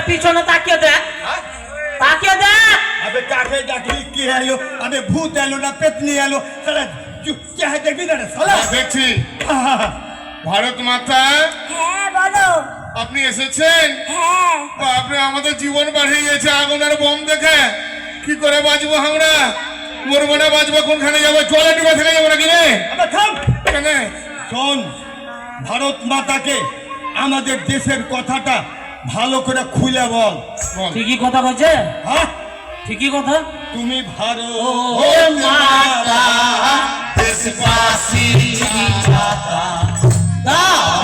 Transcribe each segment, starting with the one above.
পিছনে তাকিয়ে দেখ, তাকিয়ে দেখ। अबे काके डाकली की है यो अबे भूत एलो ना पेतनी एलो साला क्या है देखबी ना साला দেখছি ভারত মাতা। হ্যাঁ বলো। আপনি এসেছেন? হ্যাঁ। আপনি আমাদের জীবন বাড়িয়ে গেছে আগুনের বোম দেখে। কি করে বাঁচবো আমরা? মরবো না বাঁচবো কোনখানে যাবো? জলে ডুবে থেকে যাবো নাকি রে? अबे থাম কেন? শোন, ভারত মাতাকে আমাদের দেশের কথাটা ভালো করে খুলে বল। ঠিকই কথা বলছে, হ্যাঁ ঠিকই কথা। তুমি ভারত মাতা দেশবাসী ছাতা দাও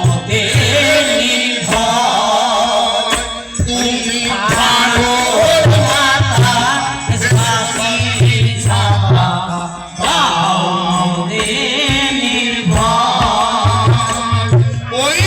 মোদের নির্ভর। তুমি ভারত মাতা দেশবাসী ছাতা দাও মোদের নির্ভর। ওই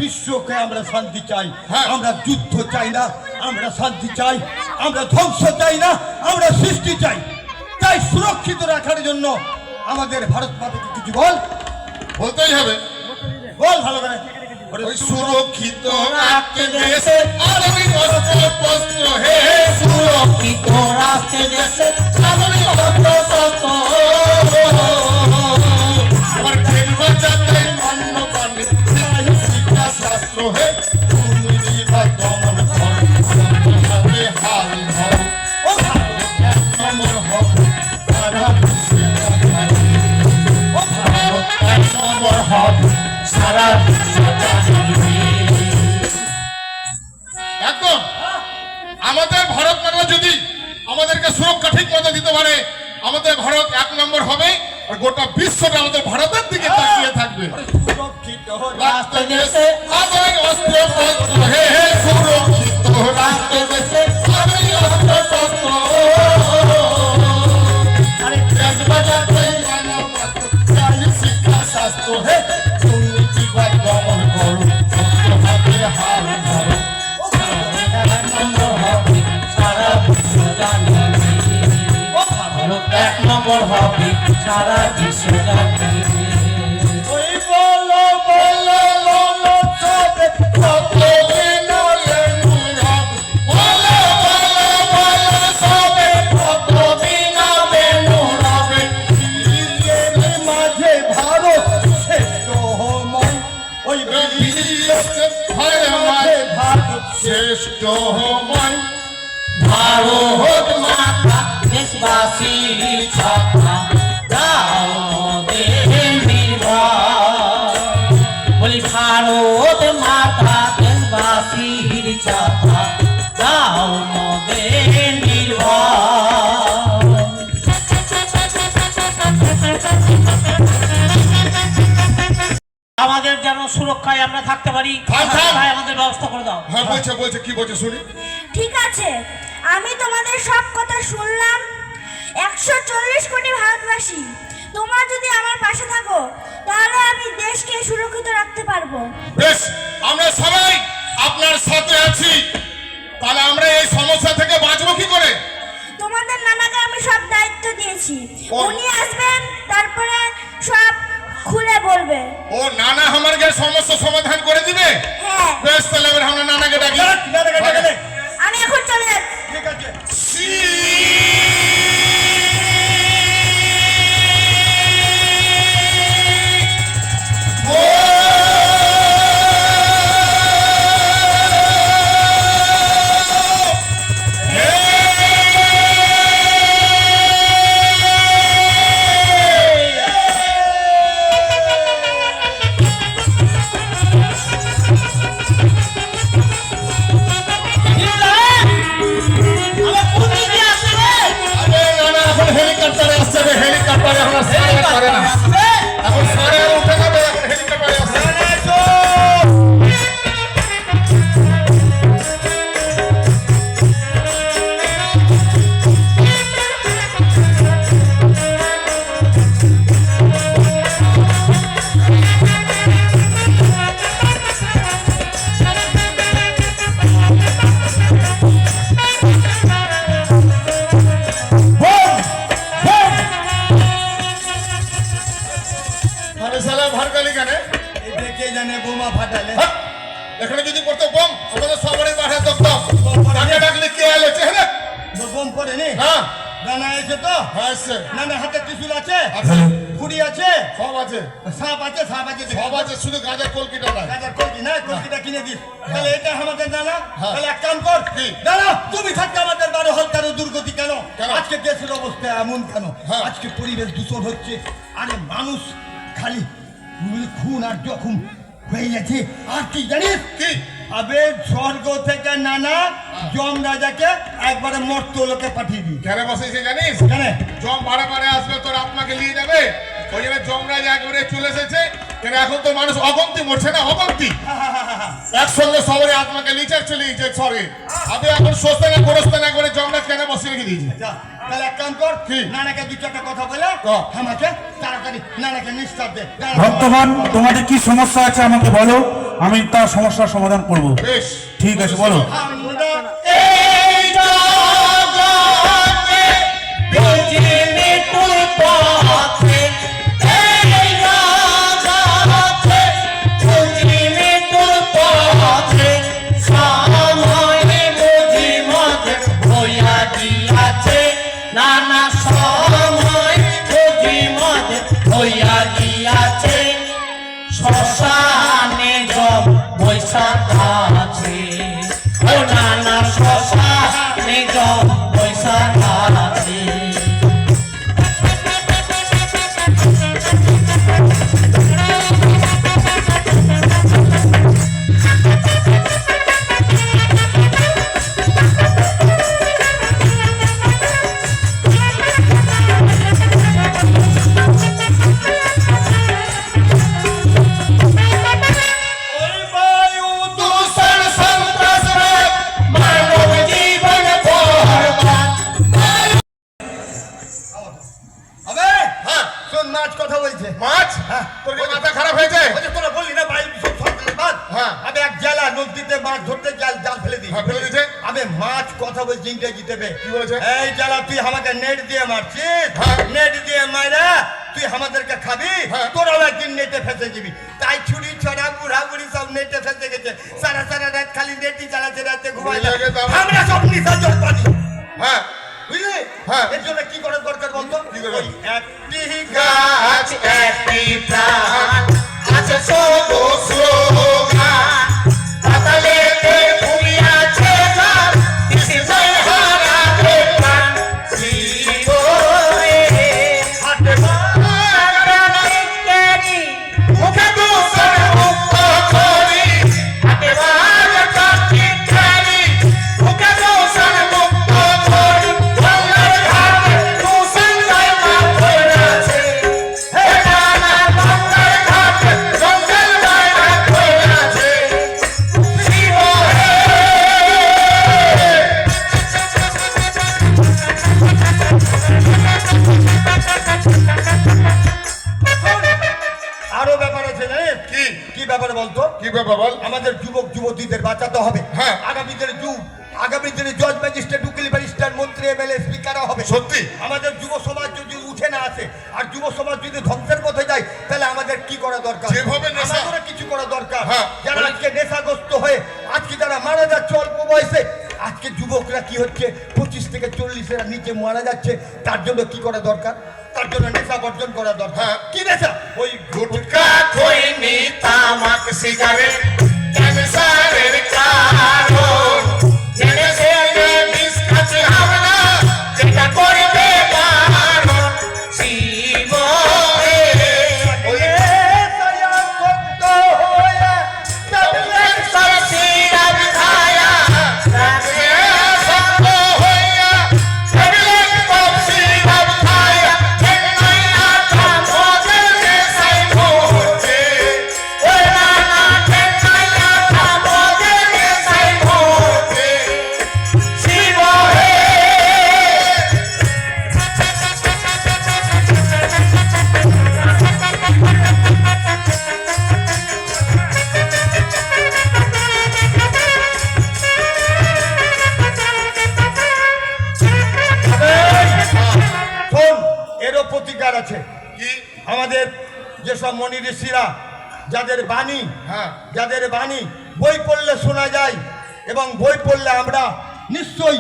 বিশ্বকে আমরা শান্তি চাই, আমরা যুদ্ধ চাই না, আমরা শান্তি চাই, আমরা ধ্বংস চাই না, আমরা সৃষ্টি চাই। তাই সুরক্ষিত রাখার জন্য আমাদের ভারত মাতাকে কিছু বল। বলতেই হবে, বল ভালো করে। ওই সুরক্ষিত রাখতে দেশে আরবি বস্ত্র বস্ত্র হে সুরক্ষিত রাখতে দেশে আরবি বস্ত্র বস্ত্র। আমার খেল বাঁচাতে অন্য পানি শিক্ষা শাস্ত্র হে তুমি জীবা দমন কর সত্যভাবে হাল হও। ও ভারত এক নম্বর হবে সারা বিশ্বে। ও ভারত এক নম্বর হবে সারা বিশ্বে। একদম আমাদের ভারত মাতা যদি আমাদেরকে সুরক্ষা ঠিক মতো দিতে পারে, আমাদের ভারত এক নম্বর হবে আর গোটা বিশ্বটা আমাদের ভারতের দিকে তাকিয়ে থাকবে। সুরক্ষিত রাখতে দেশে আধুনিক অস্ত্র শস্ত্র হে হে সুরক্ষিত রাখতে দেশে আধুনিক অস্ত্র শস্ত্র। আরে দেশ বাঁচাতে শিক্ষা শাস্ত্র হে দুর্নীতি বা দমন করো সত্যভাবে হাল ধরো। এক নম্বর হবে সারা বিশ্ব জানিবে। ভারত এক নম্বর হবে সারা বিশ্ব জানিবে। ওই বলো বলো বলো সবে সবে নলে নুরব বলো বলো বলো সবে কতদিন হবে নুরবে। বিশ্বের মাঝে ভারত শ্রেষ্ঠ মন। ওই বিশ্বের মাঝে ভারত শ্রেষ্ঠ মন। ভারত মাতা দেশবাসীর ছাতা দাও মোদের নির্ভর। বলি ভারত মাতা দেশবাসীর ছাতা দাও মোদের নির্ভর। আমাদের যেন সুরক্ষায় আমরা থাকতে পারি, আমাদের ব্যবস্থা করে দাও। হ্যাঁ বলছে বলছে কি বলছে শুনি। ঠিক আছে, আমি তোমাদের সব কথা শুনলাম। 140 কোটি ভারতবাসী, তোমরা যদি আমার পাশে থাকো তাহলে আমি দেশকে সুরক্ষিত রাখতে পারবো। বেশ, আমরা সবাই আপনার সাথে আছি। তাহলে আমরা এই সমস্যা থেকে বাঁচবো কি করে? তোমরা তোমাদের নানাকে আমি সব দায়িত্ব দিয়েছি। ও। উনি আসবেন, তারপরে সব খুলে বলবে। ও নানা আমাকে সমস্যা সমাধান করে দিবে। হ্যাঁ, বেশ, তাহলে এবার আমরা নানাকে ডাকি। নানাকে ডেকে দে। আমি এখন চলে যাচ্ছি। ঠিক আছে। আরে নানা এখন হেলিকপ্টারে আসছে রে, হেলিকপ্টারে এখন সারে করে না, এখন সারে আর উঠে যাবে, এখন হেলিকপ্টারে আসছে। নানা এসো। আরে শালা ভারকালি কেন? এটা কে জানে বোমা ফাটালে। হ্যাঁ, এখানে যদি পড়তো বোম, আমাদের সবারই মাঠে দগ্ধ। তাকে ডাকলে কে এলো চেহারা? বোম পড়েনি। হ্যাঁ নানা এসে তো। হ্যাঁ এসছে। নানা হাতে ত্রিশূল আছে, আছে, ঘুড়ি আছে, সব আছে, সাপ আছে, সাপ আছে, সব আছে, শুধু গাঁজার কলকিটা নাই। গাজার কলকি না, কলকিটা কিনে দিস। তাহলে এটা আমাদের নানা। হ্যাঁ। তাহলে এক কাম কর। কি? নানা তুমি থাকতে আমাদের 12 হল কেন, দুর্গতি কেন? কেন? আজকে দেশের অবস্থা এমন কেন? হ্যাঁ। আজকে পরিবেশ দূষণ হচ্ছে। আরে মানুষ খালি খুন আর জখম হয়ে গেছে। আর কি জানিস? কি? আবে স্বর্গ থেকে নানা যম রাজাকে একবারে মর্ত লোকে পাঠিয়ে দিই। কেন বসেছে জানিস? কেন? জম বারে বারে আসবে, তোর আত্মাকে নিয়ে যাবে। ওই জন্য যমরাজ একবারে চলে এসেছে। কেন এখন তো মানুষ অগন্তি মরছে না, অগন্তি একসঙ্গে সবারই আত্মাকে লিচার চলে গেছে স্বর্গে। আমি এখন সোস্তানে গোরস্তানে একবারে যমরাজ কেন বসে রেখে দিয়েছি। যা, তাহলে এক কাম কর। কি? নানাকে দু চারটা কথা বলে কর। আমাকে তাড়াতাড়ি নানাকে নিস্তার দে। ভক্তগণ, তোমাদের কি সমস্যা আছে আমাকে বলো, আমি তার সমস্যার সমাধান করব। বেশ, ঠিক আছে, বলো। আমরা এই জগতে বুঝিনি তোর পথে, এই জগতে বুঝিনি তোর পথে, সময় বুঝি মধ্যে হইয়া গিয়াছে, নানা সময় বুঝি মধ্যে হইয়া গিয়াছে, শ্মশানে জব বৈশাখ আছে, ও নানা শ্মশানে জব বৈশাখ আছে। ওই বায়ু দূষণ সন্ত্রাস রোগ, মানব জীবন বরবাদ। আবে হ্যাঁ, শোন, মাছ কথা বলছে। মাছ? হ্যাঁ। তোর কি মাথা খারাপ হয়েছে? ওই যে তোরা বললি না বায়ু দূষণ সন্ত্রাস বাদ। হ্যাঁ। আবে এক জেলা নদীতে মাছ ধরতে জাল ফেলে দিই। হ্যাঁ, ফেলে দিয়েছে। আবে মাছ কথা বলছে ইংরেজিতে বে। কি বলেছে? এই জেলা তুই আমাকে নেট দিয়ে মারছিস। হ্যাঁ। নেট দিয়ে মারা তুই আমাদেরকে খাবি। হ্যাঁ। তোরাও একদিন নেটে ফেসে যাবি। তাই ছুরি ছড়া বুড়া বুড়ি সব নেটে ফেসে গেছে। সারা সারা রাত খালি নেটই চালাচ্ছে, রাতে ঘুমায় না। বুঝলে গেছে আমার। আমরা সব নিশাচর পানি। হ্যাঁ, বুঝলি? হ্যাঁ। এর জন্য কি করার দরকার বলতো? কি করবে? ওই একটি গাছ একটি প্রাণ আছে শুধু স্লোগান, পাতালেতে ঘুমিয়াছে গান, বিশ্বজয় হারাবে প্রাণ। জীবনে হাতে মুখে দূষণ মুক্ত করি, হাতে বাজ কাটি খালি, মুখে দূষণ মুক্ত করি, বাংলার ঘাটে দূষণ জায়গা পড়ে আছে, হে নানা বাংলার ঘাটে জঙ্গল জায়গা পড়ে আছে। জীবনে আরো ব্যাপার আছে জানিস? কি? কি ব্যাপার বলতো? কি ব্যাপার বল? আমাদের যুবক যুবতীদের বাঁচাতে হবে। হ্যাঁ। আগামী দিনের যুগ, আগামী দিনে জজ ম্যাজিস্ট্রেট উকিল ব্যারিস্টার মিনিস্টার মন্ত্রী এমএলএ স্পিকারও হবে। সত্যি? আমাদের যুব সমাজ যদি উঠে না আসে আর যুব সমাজ যদি ধ্বংসের পথে যায় তাহলে আমাদের কি করা দরকার? যেভাবে নেশা- আমাদেরও কিছু করা দরকার। হ্যাঁ। যারা আজকে নেশাগ্রস্ত হয়ে আজকে যারা মারা যাচ্ছে অল্প বয়সে, আজকে যুবকরা কি হচ্ছে 25 থেকে 40-এর নিচে মারা যাচ্ছে, তার জন্য কি করা দরকার? তার জন্য নেশা বর্জন করা দরকার। হ্যাঁ। কি নেশা? ওই গুটকা খৈনি তামাক সিগারেট ক্যান্সারের কারণ জেনে জেনে বিষ খাচ্ছি আমরা যেটা করবে বারণ জীবনে ওই সব সিরাপ খায়া রাখবে সত্য হইয়া ট্যাবলেট সব সিরাপ খায়া চেন্নাই আটা মদের নেশায় ভরছে ওই নানা চেন্নাই আটা মদের নেশায় ভরছে জীবনে শোন, এরও প্রতিকার আছে। কি? আমাদের যেসব মনি ঋষিরা যাদের বাণী, যাদের বাণী বই পড়লে শোনা যায় এবং বই পড়লে আমরা নিশ্চয়ই